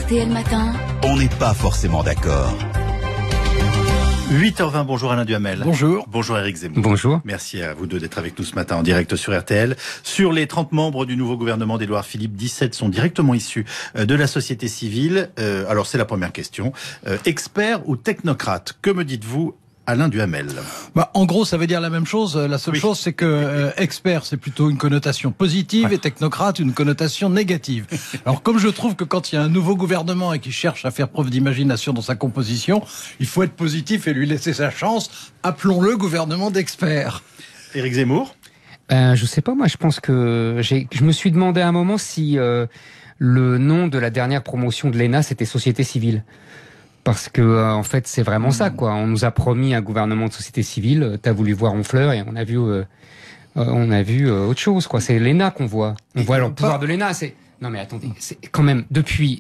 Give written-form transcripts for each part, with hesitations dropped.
RTL Matin. On n'est pas forcément d'accord. 8h20, bonjour Alain Duhamel. Bonjour. Bonjour Éric Zemmour. Bonjour. Merci à vous deux d'être avec nous ce matin en direct sur RTL. Sur les 30 membres du nouveau gouvernement d'Édouard Philippe, 17 sont directement issus de la société civile. Alors c'est la première question. Expert ou technocrate? Que me dites-vous, Alain Duhamel? En gros, ça veut dire la même chose. La seule chose, c'est que expert, c'est plutôt une connotation positive et technocrate, une connotation négative. Alors, comme je trouve que quand il y a un nouveau gouvernement et qu'il cherche à faire preuve d'imagination dans sa composition, il faut être positif et lui laisser sa chance. Appelons-le gouvernement d'experts. Éric Zemmour? Je sais pas, moi je pense que je me suis demandé à un moment si le nom de la dernière promotion de l'ENA c'était Société Civile. Parce que en fait c'est vraiment ça quoi. On nous a promis un gouvernement de société civile. T'as voulu voir Honfleur et on a vu autre chose quoi. C'est l'ENA qu'on voit. On voit le pouvoir de l'ENA. Non mais attendez, c'est quand même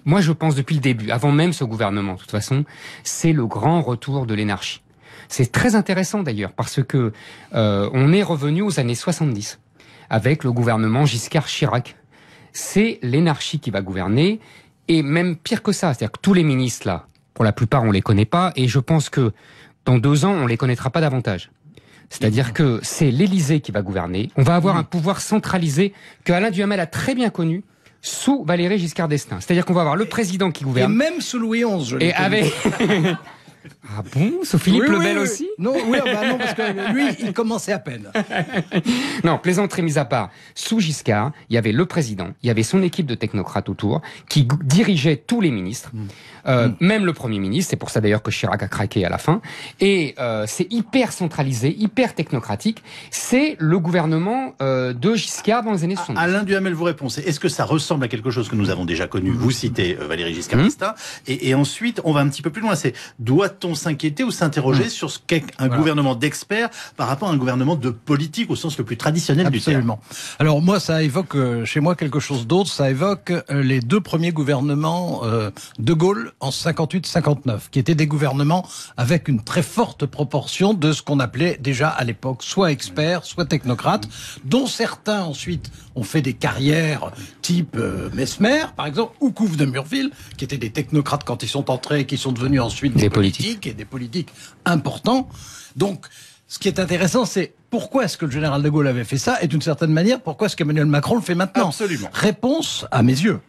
moi je pense depuis le début, avant même ce gouvernement de toute façon, c'est le grand retour de l'énarchie. C'est très intéressant d'ailleurs parce que on est revenu aux années 70 avec le gouvernement Giscard-Chirac. C'est l'énarchie qui va gouverner et même pire que ça, c'est-à-dire que tous les ministres là, pour la plupart, on les connaît pas et je pense que dans 2 ans, on les connaîtra pas davantage. C'est-à-dire que c'est l'Élysée qui va gouverner. On va avoir un pouvoir centralisé que Alain Duhamel a très bien connu sous Valéry Giscard d'Estaing. C'est-à-dire qu'on va avoir le président qui gouverne. Et même sous Louis XI, je l'ai connu. Ah bon, sous Philippe le Bel aussi? Non, non, parce que lui, il commençait à peine. Non, plaisanterie mise à part. Sous Giscard, il y avait le président, il y avait son équipe de technocrates autour, qui dirigeait tous les ministres, même le Premier ministre. C'est pour ça d'ailleurs que Chirac a craqué à la fin. Et c'est hyper centralisé, hyper technocratique. C'est le gouvernement de Giscard dans les années 70. Alain Duhamel vous répond. Est-ce que ça ressemble à quelque chose que nous avons déjà connu? Vous citez Valéry Giscard d'Estaing. Et ensuite, on va un petit peu plus loin. Doit-on s'inquiéter ou s'interroger sur ce qu'est un gouvernement d'experts par rapport à un gouvernement de politique au sens le plus traditionnel du terme? Alors moi, ça évoque chez moi quelque chose d'autre. Ça évoque les 2 premiers gouvernements de Gaulle en 58-59, qui étaient des gouvernements avec une très forte proportion de ce qu'on appelait déjà à l'époque soit experts, soit technocrates, dont certains ensuite ont fait des carrières type Mesmer, par exemple, ou Couve de Murville, qui étaient des technocrates quand ils sont entrés et qui sont devenus ensuite des politiques et des politiques importants. Donc, ce qui est intéressant, c'est pourquoi est-ce que le général de Gaulle avait fait ça et d'une certaine manière, pourquoi est-ce qu'Emmanuel Macron le fait maintenant? Absolument. Réponse, à mes yeux,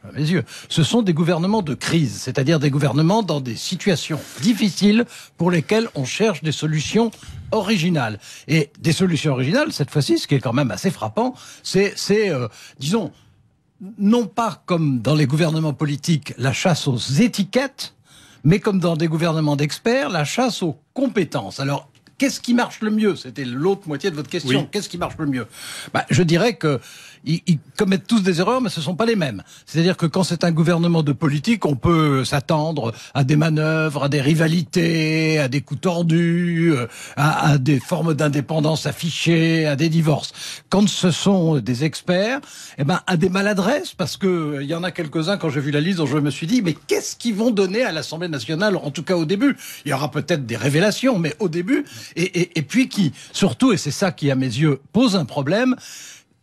ce sont des gouvernements de crise, c'est-à-dire des gouvernements dans des situations difficiles pour lesquelles on cherche des solutions originales. Et des solutions originales, cette fois-ci, ce qui est quand même assez frappant, c'est disons, non pas comme dans les gouvernements politiques, la chasse aux étiquettes, mais comme dans des gouvernements d'experts, la chasse aux compétences. Alors, qu'est-ce qui marche le mieux? C'était l'autre moitié de votre question. Oui. Qu'est-ce qui marche le mieux? Je dirais que ils commettent tous des erreurs, mais ce ne sont pas les mêmes. C'est-à-dire que quand c'est un gouvernement de politique, on peut s'attendre à des manœuvres, à des rivalités, à des coups tordus, à des formes d'indépendance affichées, à des divorces. Quand ce sont des experts, à des maladresses, parce que il y en a quelques-uns, quand j'ai vu la liste, dont je me suis dit, mais qu'est-ce qu'ils vont donner à l'Assemblée nationale, en tout cas au début? Il y aura peut-être des révélations, mais au début, et puis qui, surtout, et c'est ça qui, à mes yeux, pose un problème,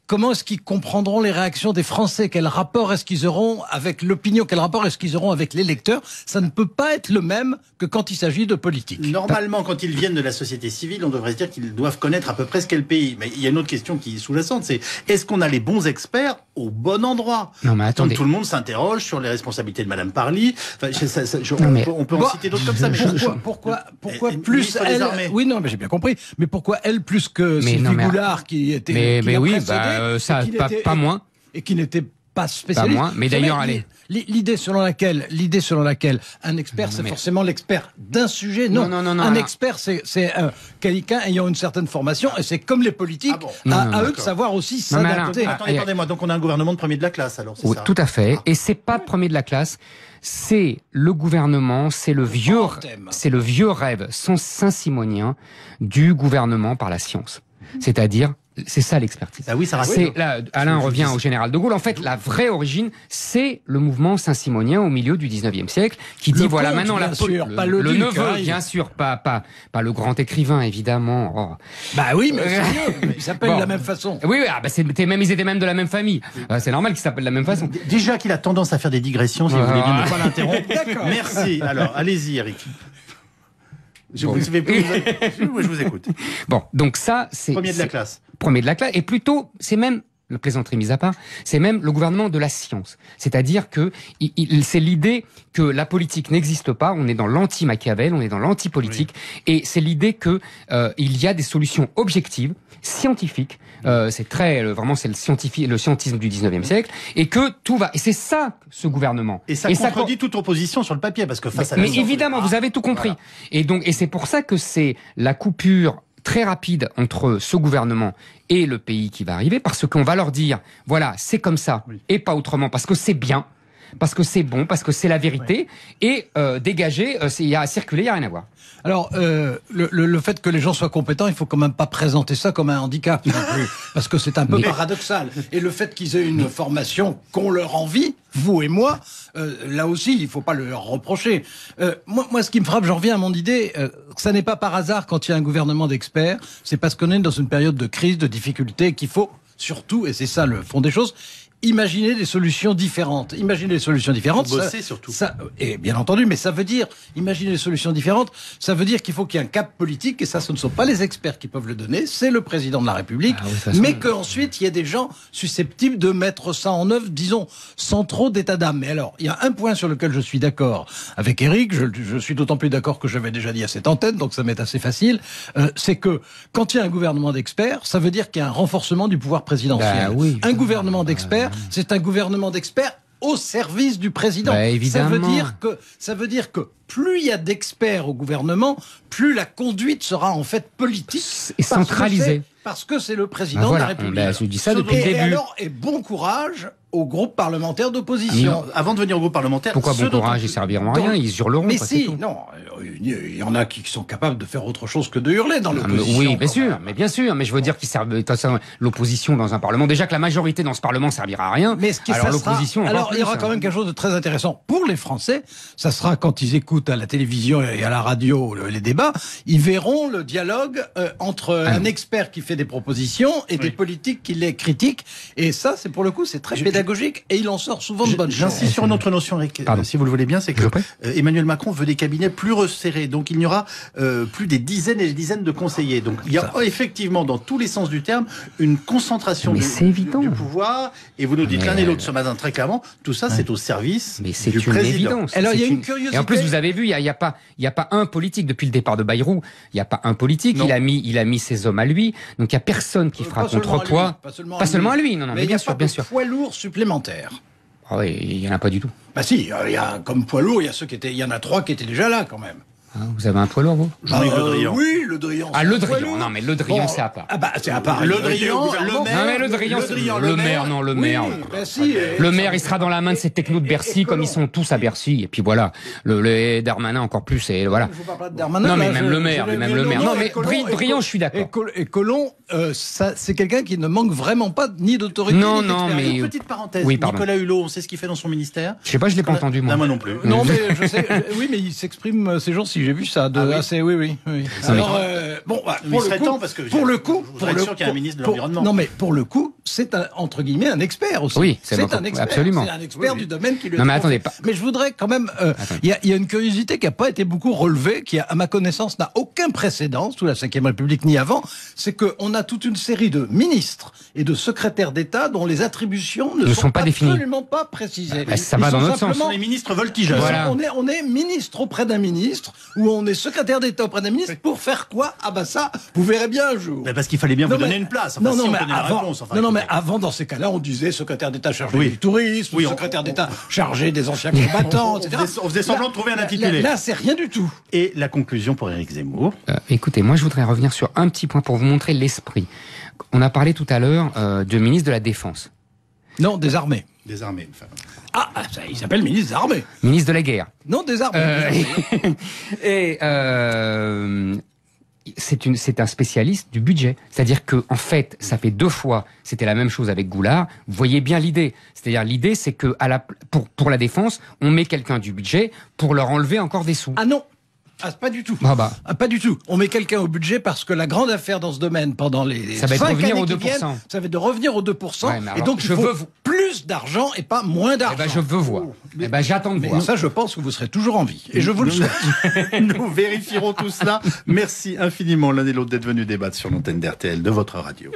comment est-ce qu'ils comprendront les réactions des Français? Quel rapport est-ce qu'ils auront avec l'opinion? Quel rapport est-ce qu'ils auront avec les lecteurs? Ça ne peut pas être le même que quand il s'agit de politique. Normalement, quand ils viennent de la société civile, on devrait se dire qu'ils doivent connaître à peu près ce qu'est le pays. Mais il y a une autre question qui est sous-jacente, c'est est-ce qu'on a les bons experts au bon endroit? Non, mais attendez. Tout le monde s'interroge sur les responsabilités de Madame Parly. Enfin, on peut en citer d'autres comme ça. Mais pourquoi plus elle? Oui, non, mais j'ai bien compris. Mais pourquoi elle plus que Sylvie Goulard qui était pas moins. Et qui n'était pas spécialiste. Pas moins, mais d'ailleurs, allez. L'idée selon laquelle un expert, c'est forcément l'expert d'un sujet. Non, un expert, c'est quelqu'un ayant une certaine formation, et c'est comme les politiques, à eux de savoir aussi s'adapter. Attendez-moi, donc on a un gouvernement de premier de la classe, alors, c'est ça? Tout à fait, et c'est pas premier de la classe, c'est le gouvernement, c'est le vieux rêve saint-simonien du gouvernement par la science. C'est-à-dire C'est ça l'expertise. Ah oui, ça rassure. C'est là, Alain revient au général de Gaulle. En fait, la vraie origine, c'est le mouvement saint-simonien au milieu du 19e siècle qui dit voilà comte, maintenant bien sûr, pas le duc, neveu, hein, bien sûr, pas le grand écrivain évidemment. Oh. Bah oui, mais c'est mieux. Ils s'appellent de la même façon. Oui, ils étaient même de la même famille. C'est normal qu'ils s'appellent de la même façon. Déjà qu'il a tendance à faire des digressions, si vous voulez bien ne pas l'interrompre. D'accord. Merci. Alors, allez-y, Eric. Je vous écoute. Bon, donc ça, c'est... Premier de la classe. Premier de la classe. Et plutôt, c'est même, la plaisanterie mise à part, c'est même le gouvernement de la science. C'est-à-dire que c'est l'idée que la politique n'existe pas, on est dans l'anti-Machiavel, on est dans l'anti-politique, et c'est l'idée que il y a des solutions objectives, scientifiques, c'est le scientisme du 19e siècle, et que tout va... Et c'est ça, ce gouvernement. Et ça contredit toute opposition sur le papier, parce que face à la mais science... évidemment, vous avez tout compris. Voilà. Et c'est pour ça que c'est la coupure très rapide entre ce gouvernement et le pays qui va arriver, parce qu'on va leur dire, voilà, c'est comme ça, et pas autrement, parce que c'est bien, parce que c'est bon, parce que c'est la vérité, et dégager, il y a à circuler, il n'y a rien à voir. Alors, le fait que les gens soient compétents, il faut quand même pas présenter ça comme un handicap non plus, parce que c'est un peu paradoxal. Et le fait qu'ils aient une formation qu'on leur envie, vous et moi, là aussi, il faut pas leur reprocher. Moi, ce qui me frappe, j'en reviens à mon idée, ça n'est pas par hasard quand il y a un gouvernement d'experts, c'est parce qu'on est dans une période de crise, de difficulté, qu'il faut surtout, et c'est ça le fond des choses, imaginer des solutions différentes. Imaginer des solutions différentes. Bosser surtout. Et bien entendu, mais ça veut dire, imaginer des solutions différentes, ça veut dire qu'il faut qu'il y ait un cap politique, et ça, ce ne sont pas les experts qui peuvent le donner, c'est le président de la République, mais qu'ensuite, il y a des gens susceptibles de mettre ça en œuvre, disons, sans trop d'état d'âme. Mais alors, il y a un point sur lequel je suis d'accord avec Eric, je suis d'autant plus d'accord que j'avais déjà dit à cette antenne, donc ça m'est assez facile, c'est que quand il y a un gouvernement d'experts, ça veut dire qu'il y a un renforcement du pouvoir présidentiel. Un gouvernement d'experts, c'est un gouvernement d'experts au service du président. Évidemment. Ça veut dire que plus il y a d'experts au gouvernement, plus la conduite sera en fait politique et centralisée. Parce que c'est le président de la République. Je dis ça depuis le début. Et bon courage aux groupes parlementaires d'opposition. Avant de venir au groupe parlementaire... Pourquoi bon courage, ils serviront à rien, ils hurleront. Mais si, non, il y en a qui sont capables de faire autre chose que de hurler dans l'opposition. Oui, bien sûr, mais je veux dire qu'ils servent l'opposition dans un parlement. Déjà que la majorité dans ce parlement servira à rien. Mais alors l'opposition... Alors il y aura quand même quelque chose de très intéressant pour les Français. Ça sera quand ils écoutent à la télévision et à la radio les débats, ils verront le dialogue entre un expert qui fait des propositions et des politiques qui les critiquent. Et ça, c'est pour le coup, c'est très pédagogique et il en sort souvent de bonnes choses. J'insiste sur une autre notion, Eric, si vous le voulez bien, c'est que Emmanuel Macron veut des cabinets plus resserrés. Donc il n'y aura plus des dizaines et des dizaines de conseillers. Donc il y a effectivement, dans tous les sens du terme, une concentration du pouvoir. Et vous nous dites l'un et l'autre ce matin très clairement, tout ça c'est au service du président. Évidence. Alors il y a une curiosité. Et en plus, vous avez vu, il y a pas un politique depuis le départ de Bayrou. Il n'y a pas un politique. Il a mis ses hommes à lui. Donc il n'y a personne qui fera contre-poids. Pas seulement à lui. Non, mais bien sûr, bien sûr. Poids lourd supplémentaire. Ah oui, il n'y en a pas du tout. Bah si, il y a comme poids lourd, il y en a 3 qui étaient déjà là quand même. Vous avez un poids lourd, vous? Jean-Yves Le Drian. Oui, Le Drian. Le Drian. Non, mais Le Drian, c'est à part. Ah bah, c'est à part. Le Drian, le maire. Non, mais Le Drian, le maire, non, le maire. Le maire, il sera dans la main de ces technos de Bercy, comme ils sont tous à Bercy. Et puis voilà. Le Darmanin, encore plus, et voilà. Je vous parle pas de Darmanin. Non, mais même le maire, Non, mais Drian, je suis d'accord. Et Collomb, c'est quelqu'un qui ne manque vraiment pas ni d'autorité. Non, mais. Une petite parenthèse. Oui, pardon. Nicolas Hulot, on sait ce qu'il fait dans son ministère? Je sais pas, je l'ai pas entendu, moi. Non, moi non plus. Non, mais je sais. Oui, mais il s'exprime ces jours-ci. J'ai vu ça. Oui. Alors, bon, pour le coup, qu'il y a un ministre de l'Environnement. Non, mais pour le coup, c'est entre guillemets un expert aussi. Oui, c'est un expert. Absolument. C'est un expert du domaine qui le. Non, mais attendez pas. Mais je voudrais quand même. Il y a une curiosité qui n'a pas été beaucoup relevée, qui, à ma connaissance, n'a aucun précédent sous la Ve République ni avant. C'est qu'on a toute une série de ministres et de secrétaires d'État dont les attributions ne sont pas définies, absolument pas précisées. Ça va dans notre sens. Les ministres voltigeurs. Voilà. On est ministre auprès d'un ministre ou on est secrétaire d'État auprès d'un ministre pour faire quoi? Ah bah ça, vous verrez bien un jour. Mais parce qu'il fallait bien vous donner une place. Enfin, mais avant, dans ces cas-là, on disait secrétaire d'État chargé du tourisme, secrétaire d'État chargé des anciens combattants, etc. On faisait semblant de trouver un intitulé. Là, c'est rien du tout. Et la conclusion pour Éric Zemmour. Écoutez, moi, je voudrais revenir sur un petit point pour vous montrer l'esprit. On a parlé tout à l'heure de ministre de la Défense. Non, des armées. Des armées. Enfin. Il s'appelle ministre des armées. Ministre de la guerre. Non, des armées. c'est un spécialiste du budget. C'est-à-dire que, en fait, ça fait 2 fois, c'était la même chose avec Goulard. Vous voyez bien l'idée. C'est-à-dire, l'idée, c'est que pour la défense, on met quelqu'un du budget pour leur enlever encore des sous. Ah non. Ah, pas du tout. Pas du tout. On met quelqu'un au budget parce que la grande affaire dans ce domaine pendant les ça va être 5 revenir années aux 2%. qui viennent, ça va être de revenir aux 2%. Ouais, alors, et donc, il faut plus d'argent et pas moins d'argent. Je veux voir. J'attends de voir. Ça, je pense que vous serez toujours en vie. Et je vous le souhaite. Nous vérifierons tout cela. Merci infiniment l'un et l'autre d'être venus débattre sur l'antenne d'RTL de votre radio.